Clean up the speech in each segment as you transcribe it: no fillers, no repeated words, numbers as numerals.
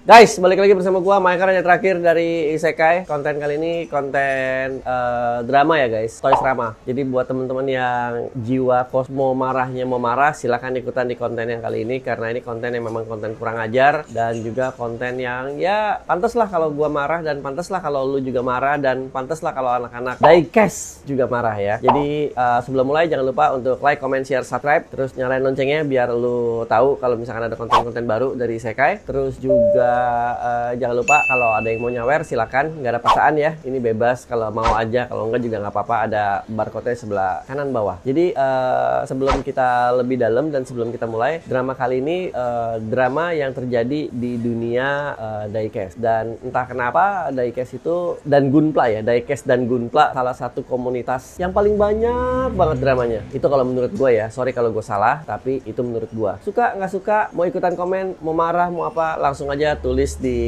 Guys, balik lagi bersama gua Maikar yang terakhir dari Isekai. Konten kali ini konten drama ya guys, Toys Rama. Jadi buat teman-teman yang jiwa kosmo marahnya mau marah, silahkan ikutan di konten yang kali ini. Karena ini konten yang memang konten kurang ajar. Dan juga konten yang ya pantas lah kalau gua marah. Dan pantas lah kalau lu juga marah. Dan pantas lah kalau anak-anak diecast juga marah ya. Jadi sebelum mulai jangan lupa untuk like, comment, share, subscribe. Terus nyalain loncengnya biar lu tahu kalau misalkan ada konten-konten baru dari Isekai. Terus juga jangan lupa kalau ada yang mau nyawer silakan, nggak ada paksaan ya, ini bebas, kalau mau aja, kalau enggak juga nggak apa-apa, ada barcode-nya sebelah kanan bawah. Jadi sebelum kita lebih dalam dan sebelum kita mulai drama kali ini, drama yang terjadi di dunia diecast. Dan entah kenapa diecast itu dan Gunpla ya, diecast dan Gunpla salah satu komunitas yang paling banyak banget dramanya. Itu kalau menurut gue ya, sorry kalau gue salah, tapi itu menurut gue. Suka nggak suka, mau ikutan komen, mau marah, mau apa, langsung aja tulis di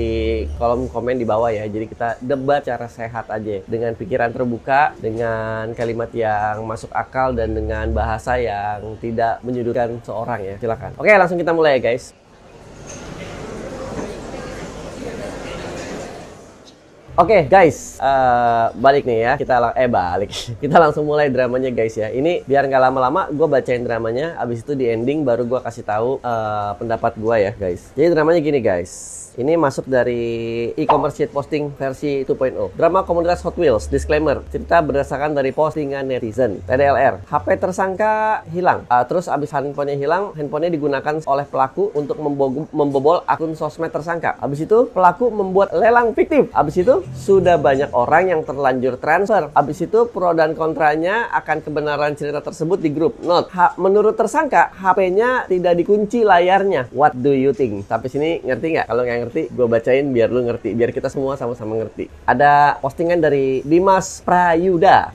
kolom komen di bawah ya. Jadi kita debat cara sehat aja, dengan pikiran terbuka, dengan kalimat yang masuk akal, dan dengan bahasa yang tidak menyudutkan seorang ya. Silakan. Oke, langsung kita mulai ya guys. Oke guys, balik nih ya, kita langsung mulai dramanya guys ya. Ini biar nggak lama-lama, gue bacain dramanya, abis itu di ending baru gue kasih tahu pendapat gue ya guys. Jadi dramanya gini guys. Ini masuk dari e-commerce sheet posting versi 2.0. Drama komunitas Hot Wheels. Disclaimer, cerita berdasarkan dari postingan netizen. TDLR, HP tersangka hilang. Terus abis handphonenya hilang, handphonenya digunakan oleh pelaku untuk membobol akun sosmed tersangka. Abis itu pelaku membuat lelang fiktif. Abis itu sudah banyak orang yang terlanjur transfer. Abis itu pro dan kontranya akan kebenaran cerita tersebut di grup. Note, menurut tersangka, HP-nya tidak dikunci layarnya. What do you think? Sampai sini ngerti nggak? Kalau nggak ngerti, gue bacain biar lu ngerti, biar kita semua sama-sama ngerti. Ada postingan dari Dimas Prayuda.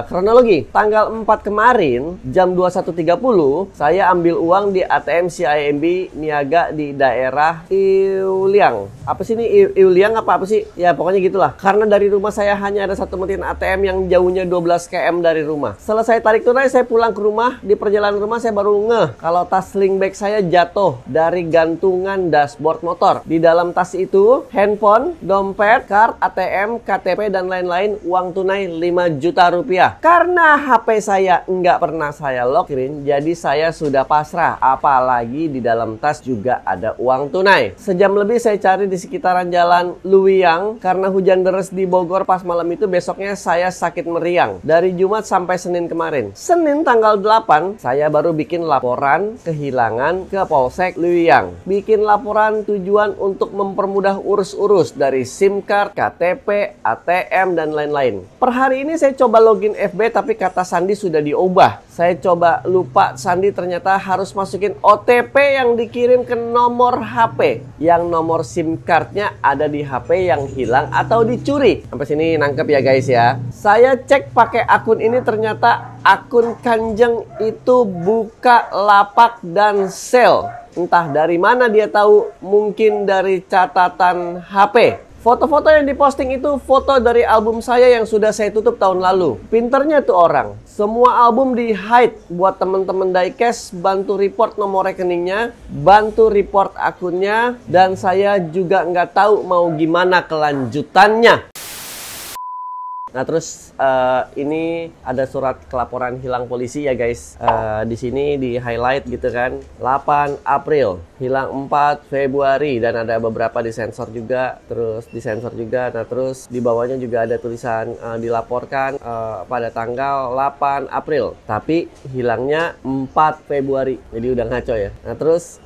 Kronologi, tanggal 4 kemarin jam 21.30 saya ambil uang di ATM CIMB Niaga di daerah Iuliang. Apa sih ini Iuliang apa sih? Ya pokoknya gitulah. Karena dari rumah saya hanya ada satu mesin ATM yang jauhnya 12 km dari rumah. Selesai tarik tunai, saya pulang ke rumah. Di perjalanan rumah saya baru ngeh kalau tas sling bag saya jatuh dari gantungan dashboard motor. Di dalam tas itu handphone, dompet, card, ATM, KTP, dan lain-lain, uang tunai 5 juta rupiah. Karena HP saya nggak pernah saya login, jadi saya sudah pasrah. Apalagi di dalam tas juga ada uang tunai. Sejam lebih saya cari di sekitaran jalan Luwiang. Karena hujan deras di Bogor pas malam itu, besoknya saya sakit meriang. Dari Jumat sampai Senin kemarin. Senin tanggal 8, saya baru bikin laporan kehilangan ke Polsek Luwiang. Bikin laporan tujuan untuk mempermudah urus-urus dari SIM card, KTP, ATM, dan lain-lain. Per hari ini saya coba login FB tapi kata sandi sudah diubah. Saya coba lupa sandi, ternyata harus masukin OTP yang dikirim ke nomor HP. Yang nomor SIM cardnya ada di HP yang hilang atau dicuri. Sampai sini nangkep ya guys ya. Saya cek pakai akun ini, ternyata akun Kanjeng itu buka lapak dan sale. Entah dari mana dia tahu, mungkin dari catatan HP. Foto-foto yang diposting itu foto dari album saya yang sudah saya tutup tahun lalu. Pinternya tuh orang. Semua album di-hide. Buat temen-temen diecast, bantu report nomor rekeningnya, bantu report akunnya, dan saya juga nggak tahu mau gimana kelanjutannya. Nah terus ini ada surat kelaporan hilang polisi ya guys. Di sini di highlight gitu kan, 8 April, hilang 4 Februari, dan ada beberapa disensor juga, terus disensor juga. Nah terus di bawahnya juga ada tulisan dilaporkan pada tanggal 8 April, tapi hilangnya 4 Februari. Jadi udah ngaco ya. Nah terus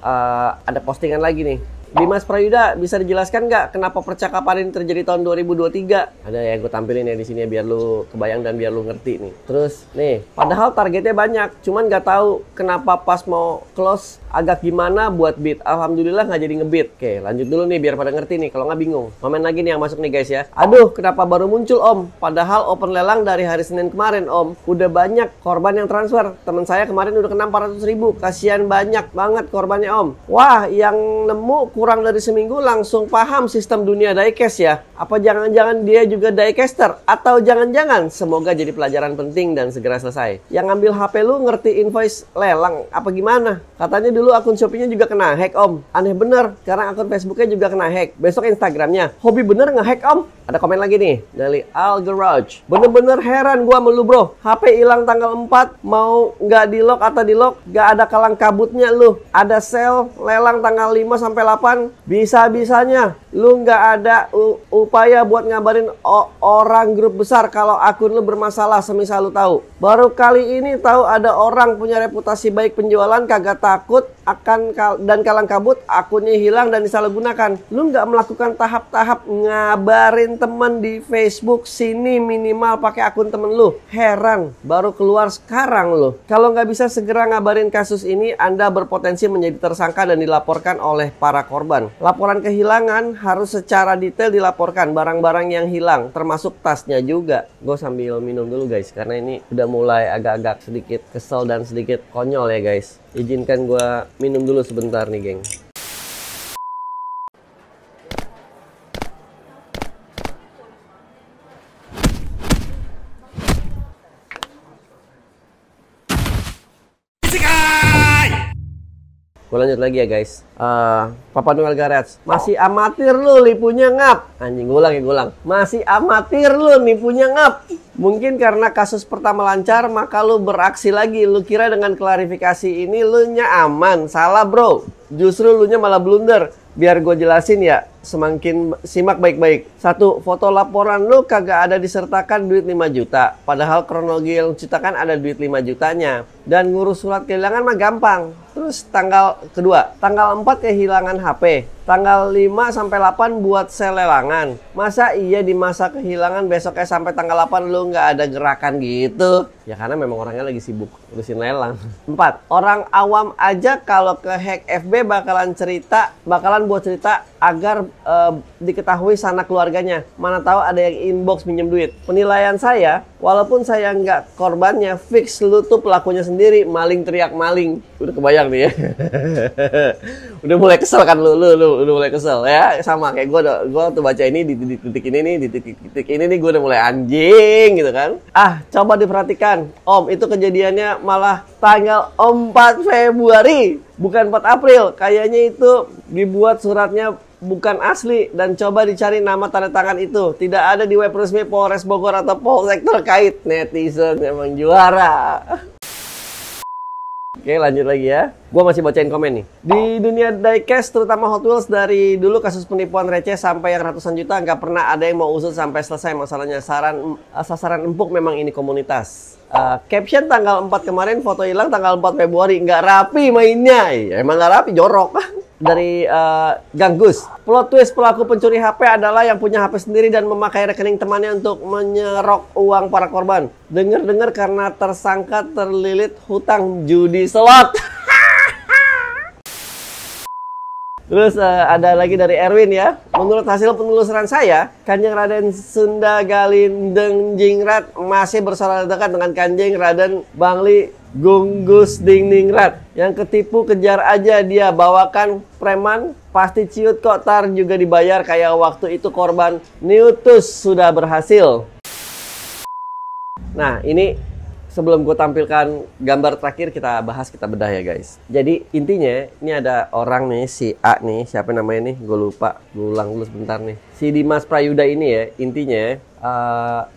ada postingan lagi nih. Dimas Prayuda, bisa dijelaskan nggak kenapa percakapan ini terjadi tahun 2023? Ada yang gue tampilin ya di sini biar lu kebayang dan biar lu ngerti nih. Terus nih, padahal targetnya banyak, cuman nggak tahu kenapa pas mau close agak gimana buat beat. Alhamdulillah nggak jadi ngebeat. Oke, lanjut dulu nih biar pada ngerti nih, kalau nggak bingung. Komen lagi nih yang masuk nih guys ya. Aduh, kenapa baru muncul om? Padahal open lelang dari hari Senin kemarin om. Udah banyak korban yang transfer. Temen saya kemarin udah kena 400.000. Kasihan banyak banget korbannya om. Wah, yang nemu kurang dari seminggu langsung paham sistem dunia diecast ya? Apa jangan-jangan dia juga diecaster? Atau jangan-jangan semoga jadi pelajaran penting dan segera selesai. Yang ngambil HP lu ngerti invoice lelang apa gimana? Katanya dulu akun Shopee-nya juga kena hack om. Aneh bener, sekarang akun Facebook-nya juga kena hack. Besok Instagram-nya. Hobi bener nge-hack om? Ada komen lagi nih dari Al Garage. Bener-bener heran gua sama lu bro. HP hilang tanggal 4, mau nggak di-lock atau di-lock, nggak ada kalang kabutnya lu. Ada sale lelang tanggal 5 sampai 8, bisa-bisanya lu nggak ada upaya buat ngabarin orang grup besar kalau akun lu bermasalah, semisal lu tahu. Baru kali ini tahu ada orang punya reputasi baik penjualan kagak takut akan dan kalang kabut, akunnya hilang dan disalahgunakan. Lu nggak melakukan tahap-tahap ngabarin temen di Facebook sini minimal pakai akun temen lu. Heran, baru keluar sekarang lu. Kalau nggak bisa segera ngabarin kasus ini, Anda berpotensi menjadi tersangka dan dilaporkan oleh para korban. Laporan kehilangan harus secara detail dilaporkan barang-barang yang hilang, termasuk tasnya juga. Gue sambil minum dulu guys, karena ini udah mulai agak-agak sedikit kesel dan sedikit konyol ya guys. Izinkan gue minum dulu sebentar nih geng. Gue lanjut lagi ya guys. Papa Noel Garage. Masih amatir lu nipunya ngap. Anjing, gue ulang. Masih amatir lu nipunya ngap. Mungkin karena kasus pertama lancar, maka lu beraksi lagi. Lu kira dengan klarifikasi ini lu nya aman. Salah bro. Justru lu nya malah blunder. Biar gue jelasin ya, semakin simak baik-baik. 1. Foto laporan lu kagak ada disertakan duit 5 juta. Padahal kronologi yang ceritakan ada duit 5 jutanya. Dan ngurus surat kehilangan mah gampang. Terus tanggal 4 kehilangan HP. Tanggal 5 sampai 8 buat sel lelangan. Masa iya di masa kehilangan besoknya sampai tanggal 8 lu nggak ada gerakan gitu? Ya karena memang orangnya lagi sibuk urusin lelang. 4. Orang awam aja kalau ke hack FB bakalan buat cerita agar diketahui sanak keluarganya. Mana tahu ada yang inbox minjem duit. Penilaian saya, walaupun saya nggak korbannya, fix lu tuh pelakunya sendiri. Maling teriak maling. Udah kebayang nih ya. Udah mulai kesel kan lu udah mulai kesel ya. Sama kayak gue tuh baca ini di titik ini nih, di titik ini nih gue udah mulai anjing gitu kan. Coba diperhatikan. Om, itu kejadiannya malah tanggal 4 Februari, bukan 4 April. Kayaknya itu dibuat suratnya bukan asli dan coba dicari nama tanda tangan itu. Tidak ada di web resmi Polres Bogor atau Polsek terkait. Netizen emang juara. Oke, lanjut lagi ya. Gua masih bacain komen nih. Di dunia diecast, terutama Hot Wheels, dari dulu kasus penipuan receh sampai yang ratusan juta, nggak pernah ada yang mau usut sampai selesai masalahnya. Sasaran empuk memang ini komunitas. Caption tanggal 4 kemarin, foto hilang tanggal 4 Februari. Nggak rapi mainnya. Emang nggak rapi, jorok. Dari Ganggus. Plot twist pelaku pencuri HP adalah yang punya HP sendiri dan memakai rekening temannya untuk menyerok uang para korban. Dengar-dengar karena tersangka terlilit hutang judi slot. Terus ada lagi dari Erwin ya. Menurut hasil penelusuran saya, Kanjeng Raden Sunda Galindeng Jingrat masih bersaudara dekat dengan Kanjeng Raden Bangli Gunggus Dingningrat. Yang ketipu kejar aja dia, bawakan preman, pasti ciut kok, tar juga dibayar kayak waktu itu korban Newtus sudah berhasil. Nah ini sebelum gue tampilkan gambar terakhir, kita bahas, kita bedah ya guys. Jadi intinya ini ada orang nih, si A nih, siapa namanya nih, gue lupa, gue ulang dulu sebentar nih. Si Dimas Prayuda ini ya, intinya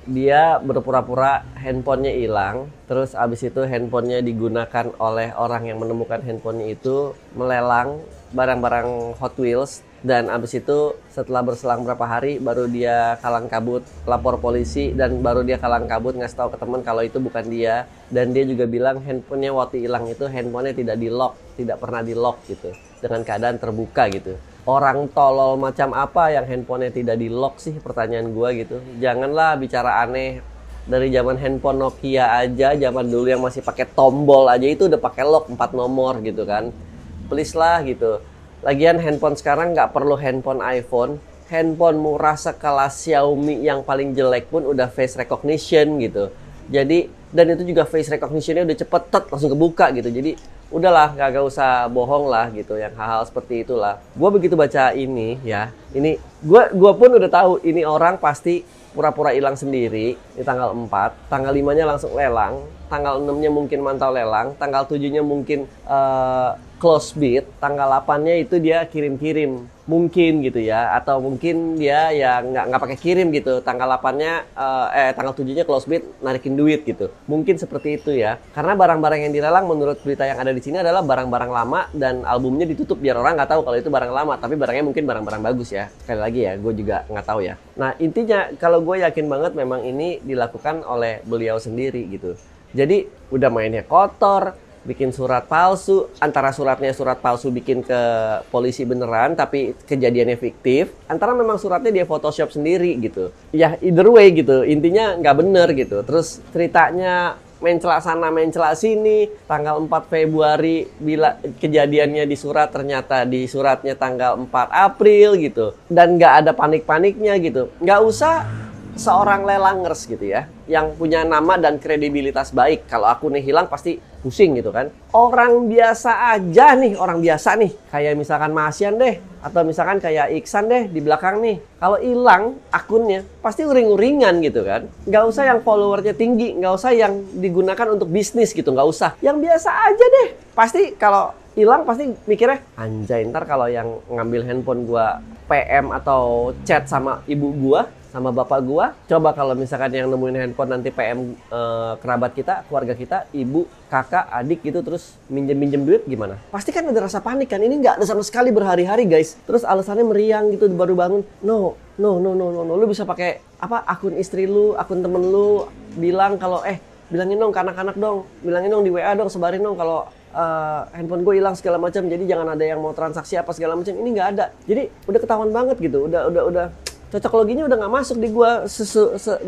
dia berpura-pura handphonenya hilang. Terus abis itu handphonenya digunakan oleh orang yang menemukan handphonenya itu melelang barang-barang Hot Wheels. Dan abis itu setelah berselang berapa hari baru dia kalang kabut lapor polisi, dan baru dia kalang kabut ngasih tahu ke teman kalau itu bukan dia. Dan dia juga bilang handphonenya waktu hilang itu handphonenya tidak di lock, tidak pernah di lock gitu, dengan keadaan terbuka gitu. Orang tolol macam apa yang handphonenya tidak di lock sih, pertanyaan gua gitu. Janganlah bicara aneh. Dari zaman handphone Nokia aja, zaman dulu yang masih pakai tombol aja itu udah pakai lock 4 nomor gitu kan. Please lah gitu. Lagian handphone sekarang nggak perlu handphone iPhone. Handphone murah sekelas Xiaomi yang paling jelek pun udah face recognition gitu. Jadi, dan itu juga face recognition-nya udah cepet, langsung kebuka gitu. Jadi udahlah gak usah bohong lah gitu, yang hal-hal seperti itulah. Gue begitu baca ini ya, ini gue pun udah tahu ini orang pasti pura-pura hilang sendiri di tanggal 4, tanggal 5-nya langsung lelang, tanggal 6-nya mungkin mantau lelang, tanggal 7-nya mungkin close bid, tanggal 8-nya itu dia kirim-kirim mungkin gitu ya, atau mungkin dia ya nggak pakai kirim gitu, tanggal 8-nya tanggal 7-nya close bid narikin duit gitu, mungkin seperti itu ya. Karena barang-barang yang dilelang menurut berita yang ada di sini adalah barang-barang lama dan albumnya ditutup biar orang nggak tahu kalau itu barang lama, tapi barangnya mungkin barang-barang bagus ya. Sekali lagi ya, gue juga nggak tahu ya. Nah intinya kalau gue yakin banget memang ini dilakukan oleh beliau sendiri gitu. Jadi udah mainnya kotor, bikin surat palsu, antara suratnya surat palsu bikin ke polisi beneran tapi kejadiannya fiktif, antara memang suratnya dia photoshop sendiri gitu. Ya either way gitu, intinya nggak bener gitu. Terus ceritanya mencela sana mencela sini, tanggal 4 Februari bila kejadiannya di surat, ternyata di suratnya tanggal 4 April gitu. Dan nggak ada panik-paniknya gitu. Nggak usah seorang lelangers gitu ya, yang punya nama dan kredibilitas baik. Kalau akunnya hilang pasti pusing gitu kan. Orang biasa aja nih, orang biasa nih, kayak misalkan Masian deh, atau misalkan kayak Iksan deh di belakang nih. Kalau hilang akunnya pasti uring-uringan gitu kan. Nggak usah yang followernya tinggi, nggak usah yang digunakan untuk bisnis gitu, nggak usah. Yang biasa aja deh. Pasti kalau hilang pasti mikirnya, anjay ntar kalau yang ngambil handphone gua PM atau chat sama ibu gua, sama bapak gua, coba kalau misalkan yang nemuin handphone nanti PM kerabat kita, keluarga kita, ibu, kakak, adik gitu, terus minjem duit gimana? Pasti kan ada rasa panik kan, ini nggak ada sama sekali berhari-hari guys. Terus alasannya meriang gitu baru bangun. No, lu bisa pakai apa, akun istri lu, akun temen lu, bilang kalau bilangin dong ke anak-anak dong, bilangin dong di WA dong, sebarin dong kalau handphone gue hilang segala macam, jadi jangan ada yang mau transaksi apa segala macam. Ini nggak ada, jadi udah ketahuan banget gitu, udah cocokologinya udah nggak masuk di gua.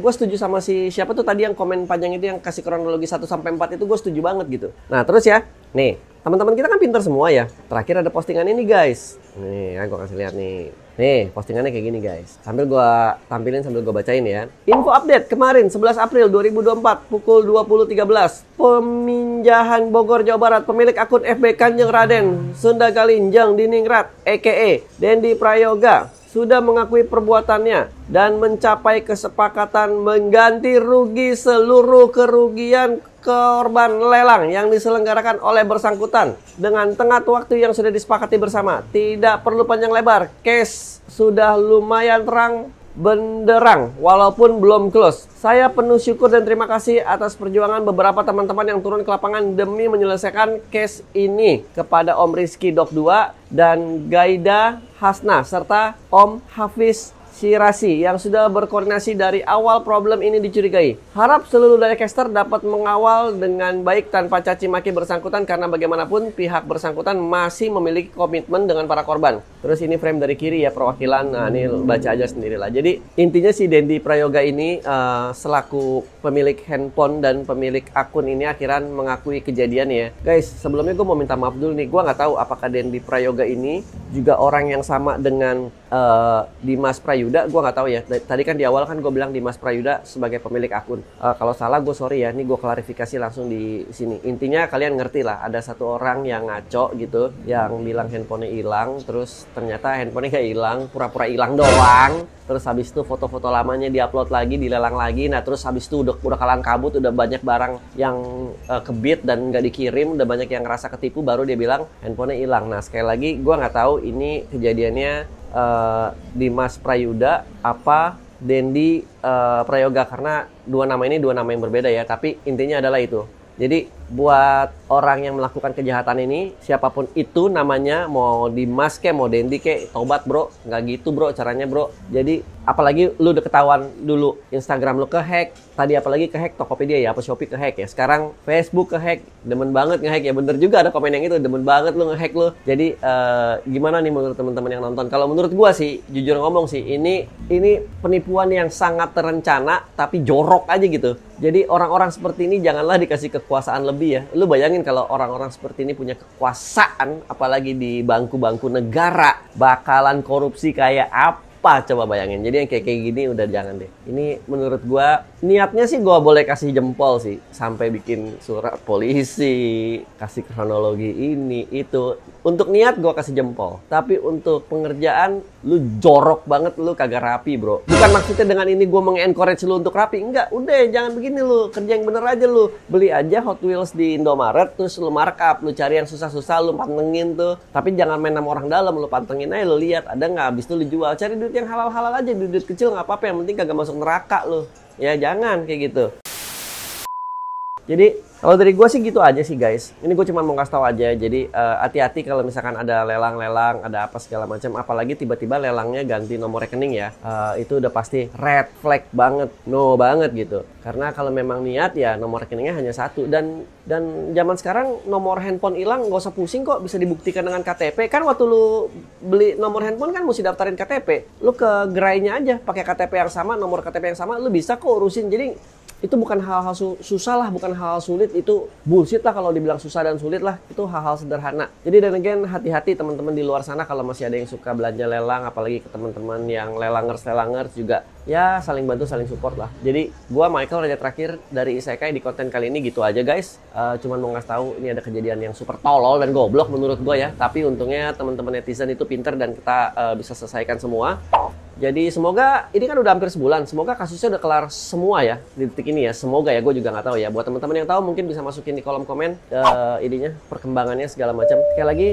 Gua setuju sama si siapa tuh tadi yang komen panjang itu, yang kasih kronologi 1 sampai 4 itu, gue setuju banget gitu. Nah terus ya, nih teman-teman kita kan pintar semua ya. Terakhir ada postingan ini guys, nih ya, gue kasih lihat nih. Nih postingannya kayak gini guys, sambil gua tampilin sambil gua bacain ya. Info update kemarin 11 April 2024 pukul 20.13, Peminjahan Bogor Jawa Barat, pemilik akun FB Kanjeng Raden Sunda Galinjeng Diningrat aka Dendi Prayoga sudah mengakui perbuatannya dan mencapai kesepakatan mengganti rugi seluruh kerugian korban lelang yang diselenggarakan oleh bersangkutan dengan tenggat waktu yang sudah disepakati bersama. Tidak perlu panjang lebar, case sudah lumayan terang benderang walaupun belum close. Saya penuh syukur dan terima kasih atas perjuangan beberapa teman-teman yang turun ke lapangan demi menyelesaikan case ini, kepada Om Rizky Dok 2 dan Gaida Hasna serta Om Hafiz Sirasi yang sudah berkoordinasi dari awal problem ini dicurigai. Harap seluruh diecaster dapat mengawal dengan baik tanpa caci maki bersangkutan, karena bagaimanapun pihak bersangkutan masih memiliki komitmen dengan para korban. Terus ini frame dari kiri ya, perwakilan. Nah ini baca aja sendirilah. Jadi intinya si Dendi Prayoga ini selaku pemilik handphone dan pemilik akun ini akhirnya mengakui kejadian ya. Guys, sebelumnya gue mau minta maaf dulu nih. Gue nggak tahu apakah Dendi Prayoga ini juga orang yang sama dengan Dimas Prayuda. Gue nggak tahu ya. Tadi kan di awal kan gue bilang Dimas Prayuda sebagai pemilik akun. Kalau salah gue sorry ya. Ini gue klarifikasi langsung di sini. Intinya kalian ngerti lah. Ada satu orang yang ngaco gitu, yang bilang handphonenya hilang, terus ternyata handphonenya nggak hilang, pura-pura hilang doang. Terus habis itu foto-foto lamanya diupload lagi, dilelang lagi. Nah terus habis itu udah kalang kabut, udah banyak barang yang kebit dan nggak dikirim, udah banyak yang ngerasa ketipu, baru dia bilang handphonenya hilang. Nah sekali lagi gue nggak tahu ini kejadiannya Dimas Prayuda apa Dendi Prayoga, karena dua nama ini dua nama yang berbeda ya. Tapi intinya adalah itu. Jadi buat orang yang melakukan kejahatan ini, siapapun itu namanya, mau Dimas ke, mau Dendi ke, tobat bro. Nggak gitu bro caranya bro. Jadi apalagi lu udah ketahuan dulu Instagram lu kehack, tadi apalagi kehack Tokopedia ya, apa Shopee kehack ya. Sekarang Facebook kehack, demen banget ngehack ya. Bener juga ada komen yang itu, demen banget lu ngehack lu. Jadi gimana nih menurut teman-teman yang nonton? Kalau menurut gua sih, jujur ngomong sih, ini penipuan yang sangat terencana tapi jorok aja gitu. Jadi orang-orang seperti ini janganlah dikasih kekuasaan lebih ya. Lu bayangin kalau orang-orang seperti ini punya kekuasaan, apalagi di bangku-bangku negara, bakalan korupsi kayak apa Apa coba bayangin. Jadi yang kayak gini udah jangan deh. Ini menurut gua niatnya sih gua boleh kasih jempol sih, sampai bikin surat polisi, kasih kronologi ini itu. Untuk niat gua kasih jempol. Tapi untuk pengerjaan lu jorok banget, lu kagak rapi, bro. Bukan maksudnya dengan ini gua meng-encourage lu untuk rapi, enggak. Udah jangan begini lu, kerja yang bener aja lu. Beli aja Hot Wheels di Indomaret, terus lu markup, lu cari yang susah-susah, lu pantengin tuh. Tapi jangan main sama orang dalam, lu pantengin aja, lu lihat ada nggak, habis itu lu jual. Cari duit yang halal-halal aja, duit kecil nggak apa-apa, yang penting kagak masuk neraka lu. Ya jangan kayak gitu. Jadi kalau dari gue sih gitu aja sih guys. Ini gue cuma mau kasih tahu aja. Jadi hati-hati kalau misalkan ada lelang-lelang, ada apa segala macam. Apalagi tiba-tiba lelangnya ganti nomor rekening ya. Itu udah pasti red flag banget, no banget gitu. Karena kalau memang niat ya nomor rekeningnya hanya satu. Dan zaman sekarang nomor handphone hilang nggak usah pusing kok, bisa dibuktikan dengan KTP. Kan waktu lu beli nomor handphone kan mesti daftarin KTP. Lu ke gerainya aja pakai KTP yang sama, nomor KTP yang sama, lu bisa kok urusin. Jadi itu bukan hal-hal susah lah, bukan hal-hal sulit. Itu bullshit lah kalau dibilang susah dan sulit lah. Itu hal-hal sederhana. Jadi dan again, hati-hati teman-teman di luar sana kalau masih ada yang suka belanja lelang, apalagi ke teman-teman yang lelangers juga. Ya saling bantu, saling support lah. Jadi gua Michael, raja terakhir dari Isekai, di konten kali ini gitu aja guys. Cuman mau ngasih tahu ini ada kejadian yang super tolol dan goblok menurut gua ya. Tapi untungnya teman-teman netizen itu pinter dan kita bisa selesaikan semua. Jadi semoga, ini kan udah hampir sebulan, semoga kasusnya udah kelar semua ya di detik ini ya. Semoga ya, gue juga nggak tahu ya. Buat teman-teman yang tahu mungkin bisa masukin di kolom komen ininya, perkembangannya segala macam. Sekali lagi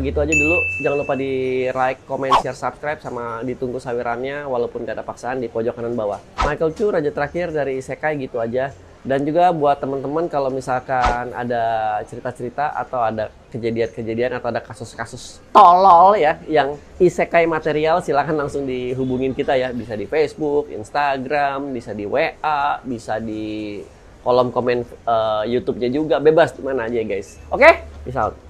gitu aja dulu. Jangan lupa di like, comment, share, subscribe, sama ditunggu sawirannya walaupun gak ada paksaan di pojok kanan bawah. Michael Chu, raja terakhir dari Isekai, gitu aja. Dan juga buat teman-teman kalau misalkan ada cerita-cerita atau ada kejadian-kejadian atau ada kasus-kasus tolol ya yang isekai material, silahkan langsung dihubungin kita ya. Bisa di Facebook, Instagram, bisa di WA, bisa di kolom komen YouTube-nya juga, bebas di mana aja guys. Oke? Peace out.